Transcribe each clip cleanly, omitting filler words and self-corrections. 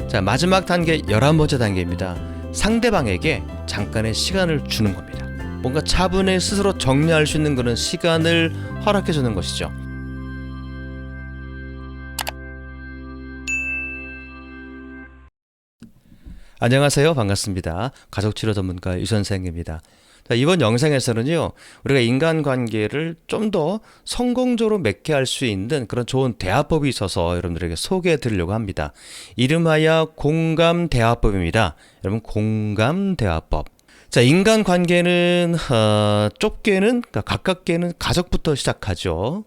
자, 마지막 단계 11번째 단계입니다. 상대방에게 잠깐의 시간을 주는 겁니다. 뭔가 차분히 스스로 정리할 수 있는 그런 시간을 허락해 주는 것이죠. 안녕하세요. 반갑습니다. 가족치료 전문가 유선생입니다. 자, 이번 영상에서는요, 우리가 인간관계를 좀 더 성공적으로 맺게 할 수 있는 그런 좋은 대화법이 있어서 여러분들에게 소개해 드리려고 합니다. 이름하여 공감대화법입니다. 여러분, 공감대화법. 자, 인간관계는 좁게는, 그러니까 가깝게는 가족부터 시작하죠.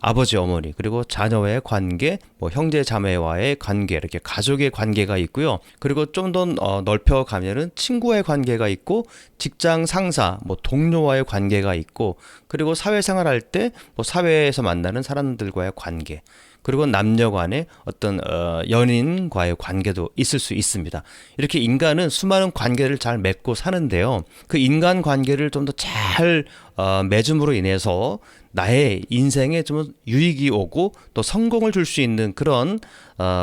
아버지, 어머니, 그리고 자녀와의 관계, 뭐 형제, 자매와의 관계, 이렇게 가족의 관계가 있고요. 그리고 좀 더 넓혀 가면은 친구와의 관계가 있고, 직장 상사, 뭐 동료와의 관계가 있고, 그리고 사회생활 할 때 뭐 사회에서 만나는 사람들과의 관계, 그리고 남녀 간의 어떤 연인과의 관계도 있을 수 있습니다. 이렇게 인간은 수많은 관계를 잘 맺고 사는데요. 그 인간 관계를 좀 더 잘 맺음으로 인해서 나의 인생에 좀 유익이 오고 또 성공을 줄 수 있는 그런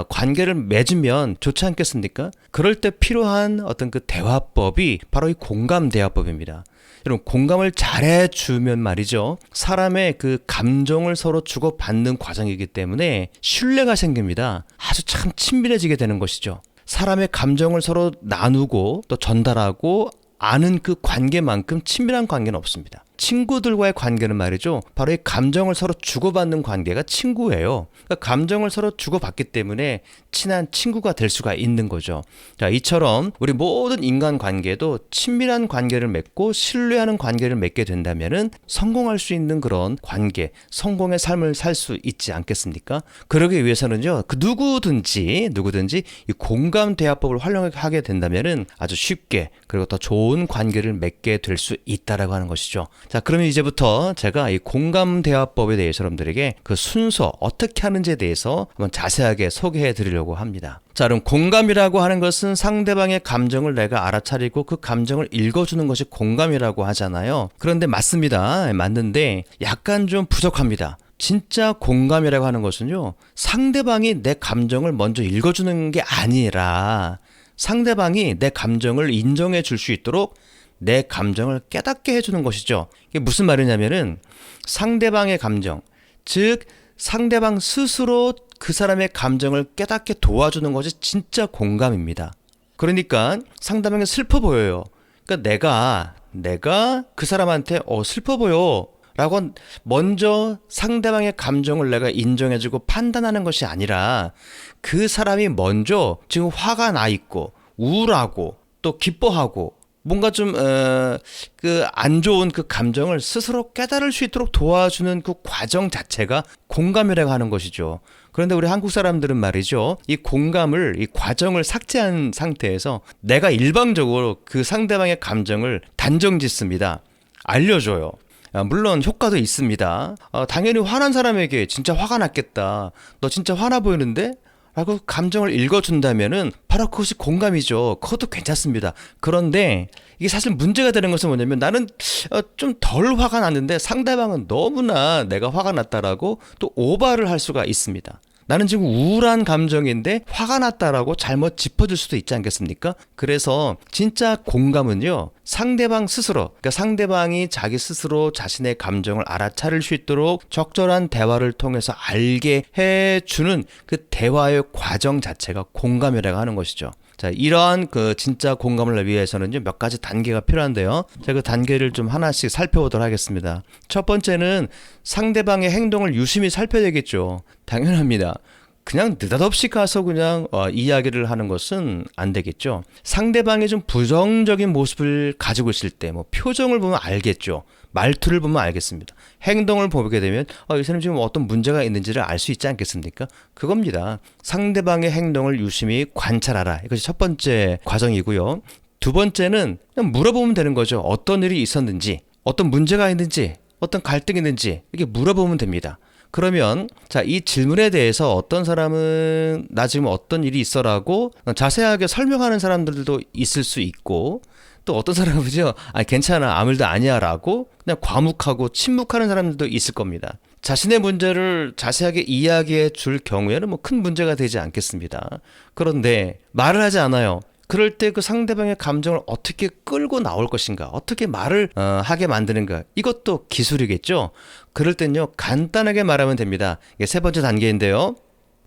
관계를 맺으면 좋지 않겠습니까? 그럴 때 필요한 어떤 그 대화법이 바로 이 공감 대화법입니다. 여러분, 공감을 잘해주면 말이죠, 사람의 그 감정을 서로 주고받는 과정이기 때문에 신뢰가 생깁니다. 아주 참 친밀해지게 되는 것이죠. 사람의 감정을 서로 나누고 또 전달하고 아는 그 관계만큼 친밀한 관계는 없습니다. 친구들과의 관계는 말이죠, 바로 이 감정을 서로 주고받는 관계가 친구예요. 그러니까 감정을 서로 주고받기 때문에 친한 친구가 될 수가 있는 거죠. 자, 이처럼 우리 모든 인간 관계도 친밀한 관계를 맺고 신뢰하는 관계를 맺게 된다면은 성공할 수 있는 그런 관계, 성공의 삶을 살 수 있지 않겠습니까? 그러기 위해서는요, 그 누구든지 이 공감 대화법을 활용하게 된다면은 아주 쉽게 그리고 더 좋은 관계를 맺게 될 수 있다라고 하는 것이죠. 자, 그러면 이제부터 제가 이 공감 대화법에 대해서 여러분들에게 그 순서 어떻게 하는지에 대해서 한번 자세하게 소개해 드리려고 합니다. 자, 그럼 공감이라고 하는 것은 상대방의 감정을 내가 알아차리고 그 감정을 읽어주는 것이 공감이라고 하잖아요. 그런데 맞습니다. 맞는데 약간 좀 부족합니다. 진짜 공감이라고 하는 것은요, 상대방이 내 감정을 먼저 읽어주는 게 아니라 상대방이 내 감정을 인정해 줄 수 있도록 내 감정을 깨닫게 해주는 것이죠. 이게 무슨 말이냐면은 상대방의 감정, 즉 상대방 스스로 그 사람의 감정을 깨닫게 도와주는 것이 진짜 공감입니다. 그러니까 상대방이 슬퍼 보여요. 그러니까 내가 그 사람한테 슬퍼 보여 라고 먼저 상대방의 감정을 내가 인정해주고 판단하는 것이 아니라 그 사람이 먼저 지금 화가 나 있고 우울하고 또 기뻐하고 뭔가 좀 그 안 좋은 그 감정을 스스로 깨달을 수 있도록 도와주는 그 과정 자체가 공감이라고 하는 것이죠. 그런데 우리 한국 사람들은 말이죠, 이 공감을, 이 과정을 삭제한 상태에서 내가 일방적으로 그 상대방의 감정을 단정 짓습니다. 알려줘요. 물론 효과도 있습니다. 당연히 화난 사람에게 진짜 화가 났겠다, 너 진짜 화나 보이는데? 라고 감정을 읽어준다면은 바로 그것이 공감이죠. 그것도 괜찮습니다. 그런데 이게 사실 문제가 되는 것은 뭐냐면 나는 좀 덜 화가 났는데 상대방은 너무나 내가 화가 났다라고 또 오바를 할 수가 있습니다. 나는 지금 우울한 감정인데 화가 났다라고 잘못 짚어줄 수도 있지 않겠습니까? 그래서 진짜 공감은요, 상대방 스스로, 그러니까 상대방이 자기 스스로 자신의 감정을 알아차릴 수 있도록 적절한 대화를 통해서 알게 해주는 그 대화의 과정 자체가 공감이라고 하는 것이죠. 자, 이러한 그 진짜 공감을 위해서는요, 몇 가지 단계가 필요한데요. 제가 그 단계를 좀 하나씩 살펴보도록 하겠습니다. 첫 번째는 상대방의 행동을 유심히 살펴야 되겠죠. 당연합니다. 그냥 느닷없이 가서 그냥 이야기를 하는 것은 안 되겠죠. 상대방이 좀 부정적인 모습을 가지고 있을 때 뭐 표정을 보면 알겠죠. 말투를 보면 알겠습니다. 행동을 보게 되면 이 사람 지금 어떤 문제가 있는지를 알 수 있지 않겠습니까? 그겁니다. 상대방의 행동을 유심히 관찰하라. 이것이 첫 번째 과정이고요. 두 번째는 그냥 물어보면 되는 거죠. 어떤 일이 있었는지, 어떤 문제가 있는지, 어떤 갈등이 있는지 이렇게 물어보면 됩니다. 그러면 자, 이 질문에 대해서 어떤 사람은 나 지금 어떤 일이 있어라고 자세하게 설명하는 사람들도 있을 수 있고, 또 어떤 사람은요, 괜찮아, 아무 일도 아니야 라고 그냥 과묵하고 침묵하는 사람들도 있을 겁니다. 자신의 문제를 자세하게 이야기해 줄 경우에는 뭐 큰 문제가 되지 않겠습니다. 그런데 말을 하지 않아요. 그럴 때 그 상대방의 감정을 어떻게 끌고 나올 것인가, 어떻게 말을 하게 만드는가, 이것도 기술이겠죠. 그럴 땐요, 간단하게 말하면 됩니다. 이게 세 번째 단계인데요.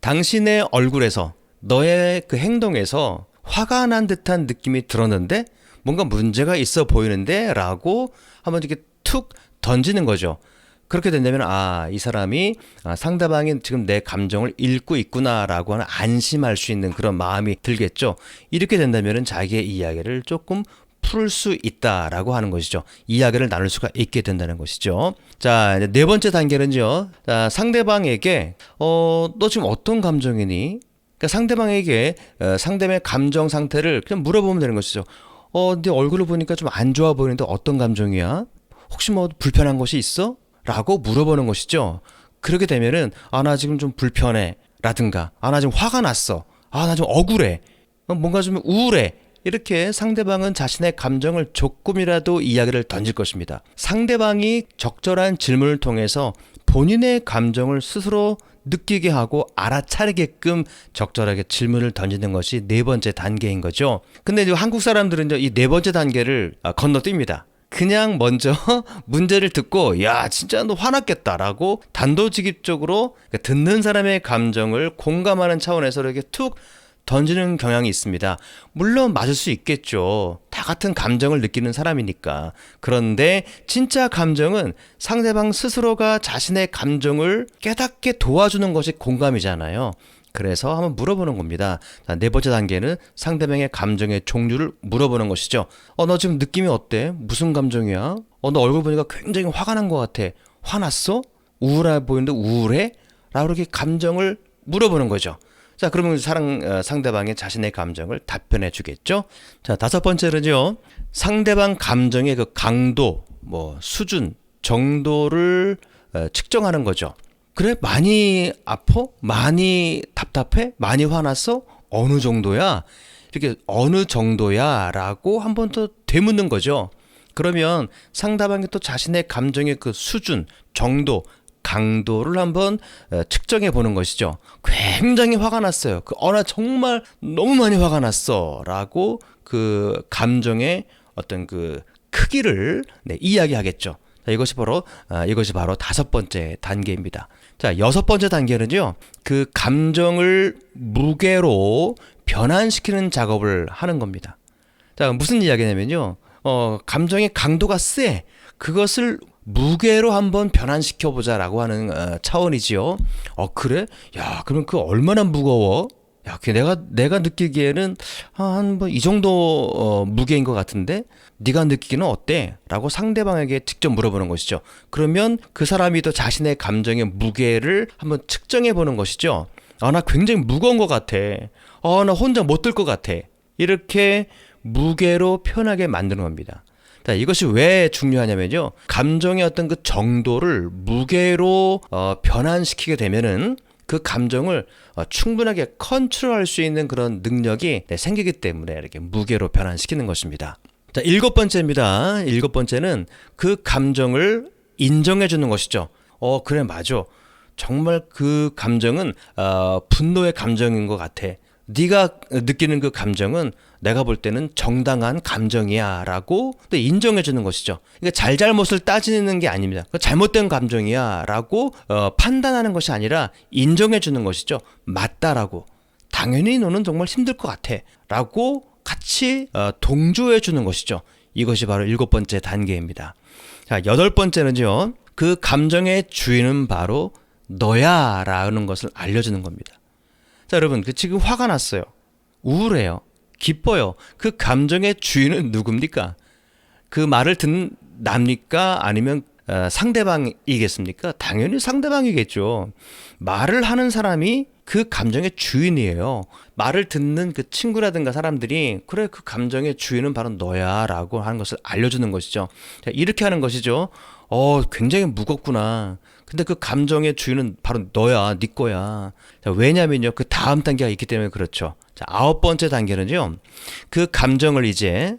당신의 얼굴에서, 너의 그 행동에서 화가 난 듯한 느낌이 들었는데 뭔가 문제가 있어 보이는데 라고 한번 이렇게 툭 던지는 거죠. 그렇게 된다면 이 사람이 상대방이 지금 내 감정을 읽고 있구나라고 하는 안심할 수 있는 그런 마음이 들겠죠. 이렇게 된다면 자기의 이야기를 조금 풀 수 있다라고 하는 것이죠. 이야기를 나눌 수가 있게 된다는 것이죠. 자, 이제 네 번째 단계는요. 자, 상대방에게 너 지금 어떤 감정이니? 그러니까 상대방에게 상대방의 감정 상태를 그냥 물어보면 되는 것이죠. 네 얼굴을 보니까 좀 안 좋아 보이는데 어떤 감정이야? 혹시 뭐 불편한 것이 있어? 라고 물어보는 것이죠. 그렇게 되면은 나 지금 좀 불편해 라든가 나 지금 화가 났어, 나 좀 억울해, 뭔가 좀 우울해, 이렇게 상대방은 자신의 감정을 조금이라도 이야기를 던질 것입니다. 상대방이 적절한 질문을 통해서 본인의 감정을 스스로 느끼게 하고 알아차리게끔 적절하게 질문을 던지는 것이 네 번째 단계인 거죠. 근데 이제 한국 사람들은 이 네 번째 단계를 건너뜁니다. 그냥 먼저 문제를 듣고 야 진짜 너 화났겠다라고 단도직입적으로 듣는 사람의 감정을 공감하는 차원에서 이렇게 툭 던지는 경향이 있습니다. 물론 맞을 수 있겠죠. 다 같은 감정을 느끼는 사람이니까. 그런데 진짜 감정은 상대방 스스로가 자신의 감정을 깨닫게 도와주는 것이 공감이잖아요. 그래서 한번 물어보는 겁니다. 자, 네 번째 단계는 상대방의 감정의 종류를 물어보는 것이죠. 너 지금 느낌이 어때? 무슨 감정이야? 너 얼굴 보니까 굉장히 화가 난 것 같아. 화났어? 우울해 보이는데 우울해? 라고 이렇게 감정을 물어보는 거죠. 자, 그러면 상대방이 자신의 감정을 답변해 주겠죠. 자, 다섯 번째는요. 상대방 감정의 그 강도, 수준, 정도를 측정하는 거죠. 그래? 많이 아파? 많이 답답해? 많이 화났어? 어느 정도야? 이렇게 어느 정도야? 라고 한 번 더 되묻는 거죠. 그러면 상대방이 또 자신의 감정의 그 수준, 정도, 강도를 한번 측정해 보는 것이죠. 굉장히 화가 났어요. 나 정말 너무 많이 화가 났어. 라고 그 감정의 어떤 그 크기를 이야기하겠죠. 자, 이것이 바로 다섯 번째 단계입니다. 자, 여섯 번째 단계는요. 그 감정을 무게로 변환시키는 작업을 하는 겁니다. 자, 무슨 이야기냐면요. 감정의 강도가 세. 그것을 무게로 한번 변환시켜보자라고 하는 차원이지요. 그래? 야, 그럼 얼마나 무거워? 야, 내가 느끼기에는 한 이 정도 무게인 것 같은데 네가 느끼기는 어때? 라고 상대방에게 직접 물어보는 것이죠. 그러면 그 사람이 또 자신의 감정의 무게를 한번 측정해 보는 것이죠. 나 굉장히 무거운 것 같아. 나 혼자 못 들 것 같아. 이렇게 무게로 표현하게 만드는 겁니다. 자, 이것이 왜 중요하냐면요. 감정의 어떤 그 정도를 무게로 변환시키게 되면은 그 감정을 충분하게 컨트롤할 수 있는 그런 능력이 생기기 때문에 이렇게 무게로 변환시키는 것입니다. 자, 일곱 번째입니다. 일곱 번째는 그 감정을 인정해 주는 것이죠. 그래, 맞아. 정말 그 감정은 분노의 감정인 것 같아. 네가 느끼는 그 감정은 내가 볼 때는 정당한 감정이야 라고 또 인정해 주는 것이죠. 그러니까 잘잘못을 따지는 게 아닙니다. 잘못된 감정이야 라고 판단하는 것이 아니라 인정해 주는 것이죠. 맞다라고. 당연히 너는 정말 힘들 것 같아 라고 같이 동조해 주는 것이죠. 이것이 바로 일곱 번째 단계입니다. 자, 여덟 번째는요. 그 감정의 주인은 바로 너야 라는 것을 알려주는 겁니다. 자, 여러분, 지금 화가 났어요. 우울해요. 기뻐요. 그 감정의 주인은 누굽니까? 그 말을 듣는 납니까? 아니면 상대방이겠습니까? 당연히 상대방이겠죠. 말을 하는 사람이 그 감정의 주인이에요. 말을 듣는 그 친구라든가 사람들이 그래, 그 감정의 주인은 바로 너야 라고 하는 것을 알려주는 것이죠. 자, 이렇게 하는 것이죠. 굉장히 무겁구나. 근데 그 감정의 주인은 바로 너야, 네 거야. 자, 왜냐면요, 그 다음 단계가 있기 때문에 그렇죠. 자, 아홉 번째 단계는요, 그 감정을 이제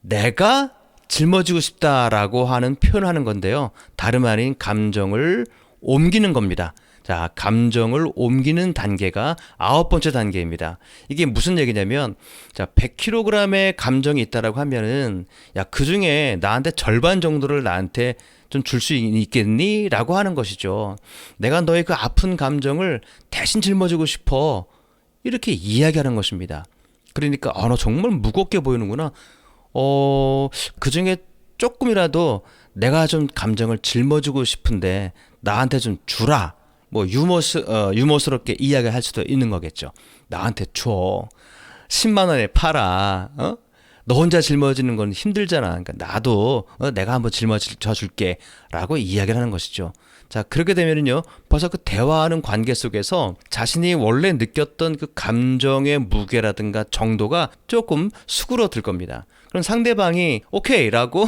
내가 짊어지고 싶다라고 하는 표현을 하는 건데요. 다름 아닌 감정을 옮기는 겁니다. 자, 감정을 옮기는 단계가 9번째 단계입니다. 이게 무슨 얘기냐면, 자, 100kg의 감정이 있다라고 하면은, 야, 그 중에 나한테 절반 정도를 나한테 좀 줄 수 있겠니? 라고 하는 것이죠. 내가 너의 그 아픈 감정을 대신 짊어지고 싶어. 이렇게 이야기하는 것입니다. 그러니까, 너 정말 무겁게 보이는구나. 그 중에 조금이라도 내가 좀 감정을 짊어지고 싶은데 나한테 좀 주라. 뭐 유머스럽게 이야기할 수도 있는 거겠죠. 나한테 줘. 10만 원에 팔아. 너 혼자 짊어지는 건 힘들잖아. 그러니까 나도 내가 한번 짊어져 줄게. 라고 이야기를 하는 것이죠. 자, 그렇게 되면은요, 벌써 그 대화하는 관계 속에서 자신이 원래 느꼈던 그 감정의 무게라든가 정도가 조금 수그러들 겁니다. 그럼 상대방이 오케이 라고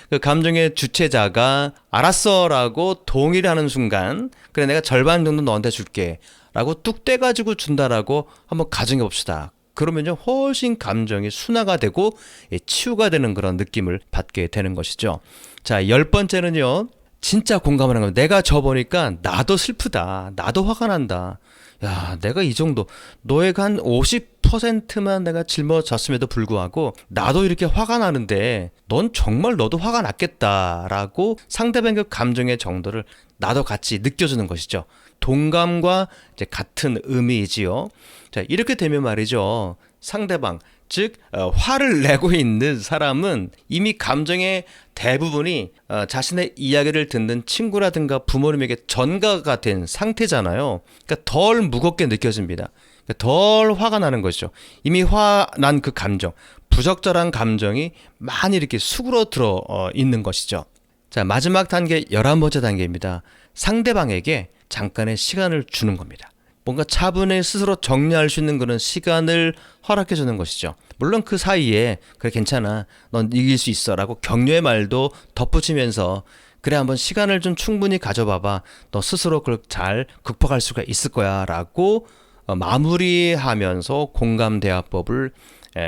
그 감정의 주체자가 알았어 라고 동의를 하는 순간, 그래 내가 절반 정도 너한테 줄게 라고 뚝 떼가지고 준다라고 한번 가정해 봅시다. 그러면요 훨씬 감정이 순화가 되고 치유가 되는 그런 느낌을 받게 되는 것이죠. 자, 10번째는요, 진짜 공감을 하는 겁니다. 내가 져 보니까 나도 슬프다. 나도 화가 난다. 야, 내가 이 정도, 너의 한 50%만 내가 짊어졌음에도 불구하고 나도 이렇게 화가 나는데 넌 정말 너도 화가 났겠다라고 상대방의 그 감정의 정도를 나도 같이 느껴주는 것이죠. 동감과 이제 같은 의미이지요. 자, 이렇게 되면 말이죠. 상대방, 즉 화를 내고 있는 사람은 이미 감정의 대부분이 자신의 이야기를 듣는 친구라든가 부모님에게 전가가 된 상태잖아요. 그러니까 덜 무겁게 느껴집니다. 그러니까 덜 화가 나는 것이죠. 이미 화난 그 감정, 부적절한 감정이 많이 이렇게 수그러들어 있는 것이죠. 자, 마지막 단계 11번째 단계입니다. 상대방에게 잠깐의 시간을 주는 겁니다. 뭔가 차분히 스스로 정리할 수 있는 그런 시간을 허락해 주는 것이죠. 물론 그 사이에 그래 괜찮아, 넌 이길 수 있어 라고 격려의 말도 덧붙이면서 그래 한번 시간을 좀 충분히 가져봐봐, 너 스스로 그걸 잘 극복할 수가 있을 거야 라고 마무리하면서 공감대화법을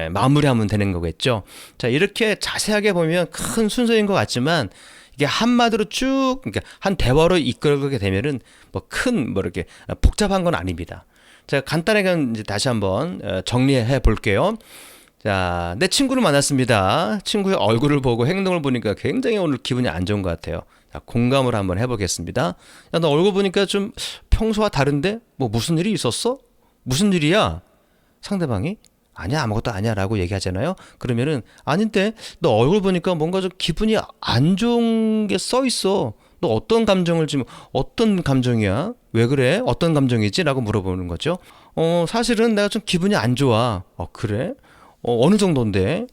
마무리하면 되는 거겠죠. 자, 이렇게 자세하게 보면 큰 순서인 것 같지만 이게 한마디로 쭉, 그러니까 한 대화로 이끌게 되면은 이렇게 복잡한 건 아닙니다. 제가 간단하게 이제 다시 한번 정리해 볼게요. 자, 내 친구를 만났습니다. 친구의 얼굴을 보고 행동을 보니까 굉장히 오늘 기분이 안 좋은 것 같아요. 자, 공감을 한번 해보겠습니다. 야, 너 얼굴 보니까 좀 평소와 다른데? 뭐 무슨 일이 있었어? 무슨 일이야? 상대방이 아니야, 아무것도 아니야 라고 얘기하잖아요. 그러면은 아닌데 너 얼굴 보니까 뭔가 좀 기분이 안 좋은 게 써 있어. 너 어떤 감정을 지금, 어떤 감정이야? 왜 그래? 어떤 감정이지? 라고 물어보는 거죠. 사실은 내가 좀 기분이 안 좋아. 그래? 어느 정도인데?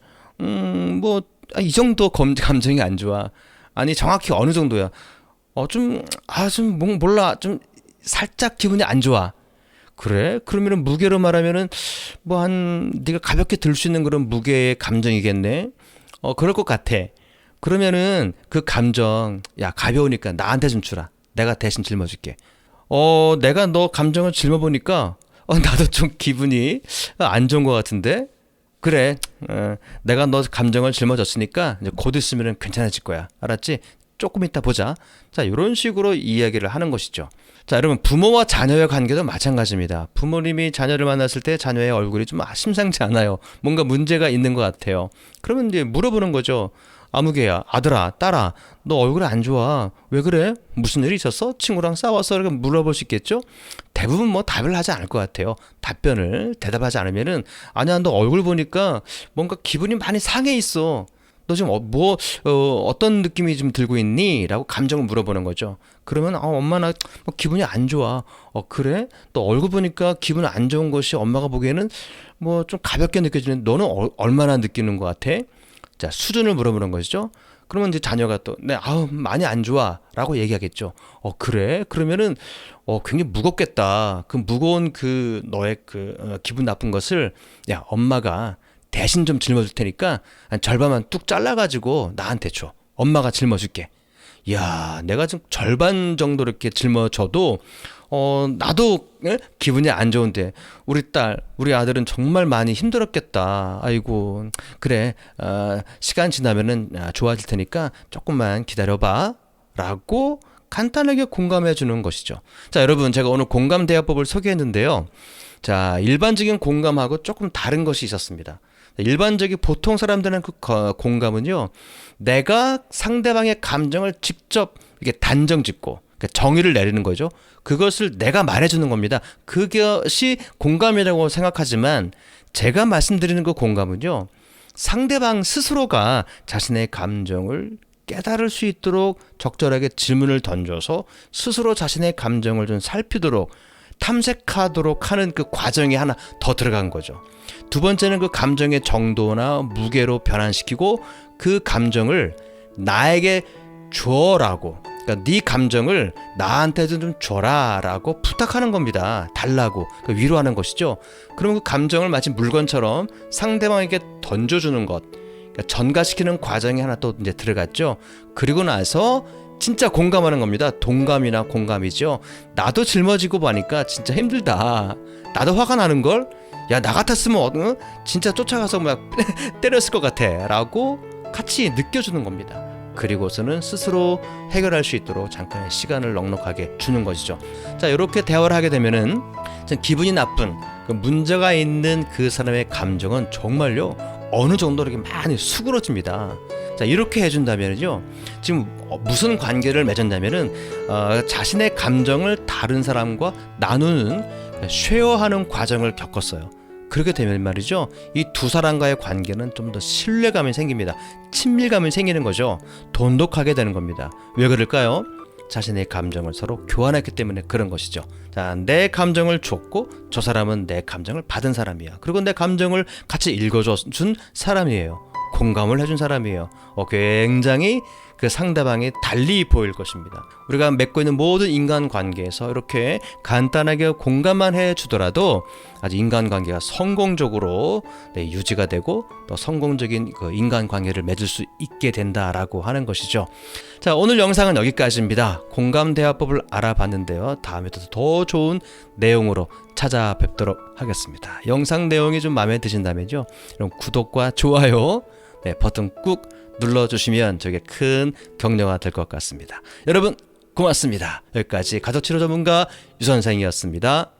이 정도 감정이 안 좋아. 아니, 정확히 어느 정도야? 몰라. 좀 살짝 기분이 안 좋아. 그래? 그러면은 무게로 말하면은 네가 가볍게 들 수 있는 그런 무게의 감정이겠네. 그럴 것 같아. 그러면은 그 감정, 야, 가벼우니까 나한테 좀 주라. 내가 대신 짊어줄게. 내가 너 감정을 짊어보니까 나도 좀 기분이 안 좋은 것 같은데. 그래. 내가 너 감정을 짊어졌으니까 이제 곧 있으면은 괜찮아질 거야. 알았지? 조금 이따 보자. 자, 이런 식으로 이야기를 하는 것이죠. 자, 여러분, 부모와 자녀의 관계도 마찬가지입니다. 부모님이 자녀를 만났을 때 자녀의 얼굴이 좀 심상치 않아요. 뭔가 문제가 있는 것 같아요. 그러면 이제 물어보는 거죠. 아무개야, 아들아, 딸아, 너 얼굴이 안 좋아. 왜 그래? 무슨 일이 있었어? 친구랑 싸웠어? 이렇게 물어볼 수 있겠죠? 대부분 답을 하지 않을 것 같아요. 대답하지 않으면은, 아니야, 너 얼굴 보니까 뭔가 기분이 많이 상해 있어. 너 지금 어떤 느낌이 좀 들고 있니? 라고 감정을 물어보는 거죠. 그러면 엄마 나 기분이 안 좋아. 그래? 너 얼굴 보니까 기분 안 좋은 것이 엄마가 보기에는 좀 가볍게 느껴지는데 너는 얼마나 느끼는 것 같아? 자, 수준을 물어보는 것이죠. 그러면 이제 자녀가 또 많이 안 좋아 라고 얘기하겠죠. 그래? 그러면은 굉장히 무겁겠다. 그 무거운 너의 기분 나쁜 것을 야, 엄마가 대신 좀 짊어줄 테니까 한 절반만 뚝 잘라가지고 나한테 줘. 엄마가 짊어줄게. 야, 내가 지금 절반 정도 이렇게 짊어져도 나도 기분이 안 좋은데 우리 딸, 우리 아들은 정말 많이 힘들었겠다. 아이고, 그래, 시간 지나면은 좋아질 테니까 조금만 기다려봐. 라고 간단하게 공감해 주는 것이죠. 자, 여러분, 제가 오늘 공감 대화법을 소개했는데요. 자, 일반적인 공감하고 조금 다른 것이 있었습니다. 일반적인 보통 사람들은 그 공감은요, 내가 상대방의 감정을 직접 이게 단정 짓고 그러니까 정의를 내리는 거죠. 그것을 내가 말해주는 겁니다. 그것이 공감이라고 생각하지만 제가 말씀드리는 그 공감은요, 상대방 스스로가 자신의 감정을 깨달을 수 있도록 적절하게 질문을 던져서 스스로 자신의 감정을 좀 살피도록 탐색하도록 하는 그 과정이 하나 더 들어간 거죠. 두 번째는 그 감정의 정도나 무게로 변환시키고 그 감정을 나에게 줘라고, 그러니까 네 감정을 나한테도 좀 줘라라고 부탁하는 겁니다. 달라고, 그 위로하는 것이죠. 그럼 그 감정을 마치 물건처럼 상대방에게 던져주는 것, 그러니까 전가시키는 과정이 하나 또 이제 들어갔죠. 그리고 나서 진짜 공감하는 겁니다. 동감이나 공감이죠. 나도 짊어지고 보니까 진짜 힘들다. 나도 화가 나는 걸. 야, 나 같았으면 진짜 쫓아가서 막 때렸을 것 같아. 라고 같이 느껴주는 겁니다. 그리고서는 스스로 해결할 수 있도록 잠깐의 시간을 넉넉하게 주는 것이죠. 자, 이렇게 대화를 하게 되면은 기분이 나쁜 그 문제가 있는 그 사람의 감정은 정말요 어느 정도 이렇게 많이 수그러집니다. 자, 이렇게 해준다면요, 지금 무슨 관계를 맺었냐면은 자신의 감정을 다른 사람과 나누는 쉐어하는 과정을 겪었어요. 그렇게 되면 말이죠, 이 두 사람과의 관계는 좀 더 신뢰감이 생깁니다. 친밀감이 생기는 거죠. 돈독하게 되는 겁니다. 왜 그럴까요? 자신의 감정을 서로 교환했기 때문에 그런 것이죠. 자, 내 감정을 줬고 저 사람은 내 감정을 받은 사람이야. 그리고 내 감정을 같이 읽어준 사람이에요. 공감을 해준 사람이에요. 굉장히 그 상대방이 달리 보일 것입니다. 우리가 맺고 있는 모든 인간관계에서 이렇게 간단하게 공감만 해주더라도 아주 인간관계가 성공적으로 유지가 되고 또 성공적인 그 인간관계를 맺을 수 있게 된다라고 하는 것이죠. 자, 오늘 영상은 여기까지입니다. 공감대화법을 알아봤는데요. 다음에도 더 좋은 내용으로 찾아뵙도록 하겠습니다. 영상 내용이 좀 마음에 드신다면요, 그럼 구독과 좋아요 버튼 꾹 눌러주시면 저게 큰 격려가 될 것 같습니다. 여러분 고맙습니다. 여기까지 가족치료 전문가 유선생이었습니다.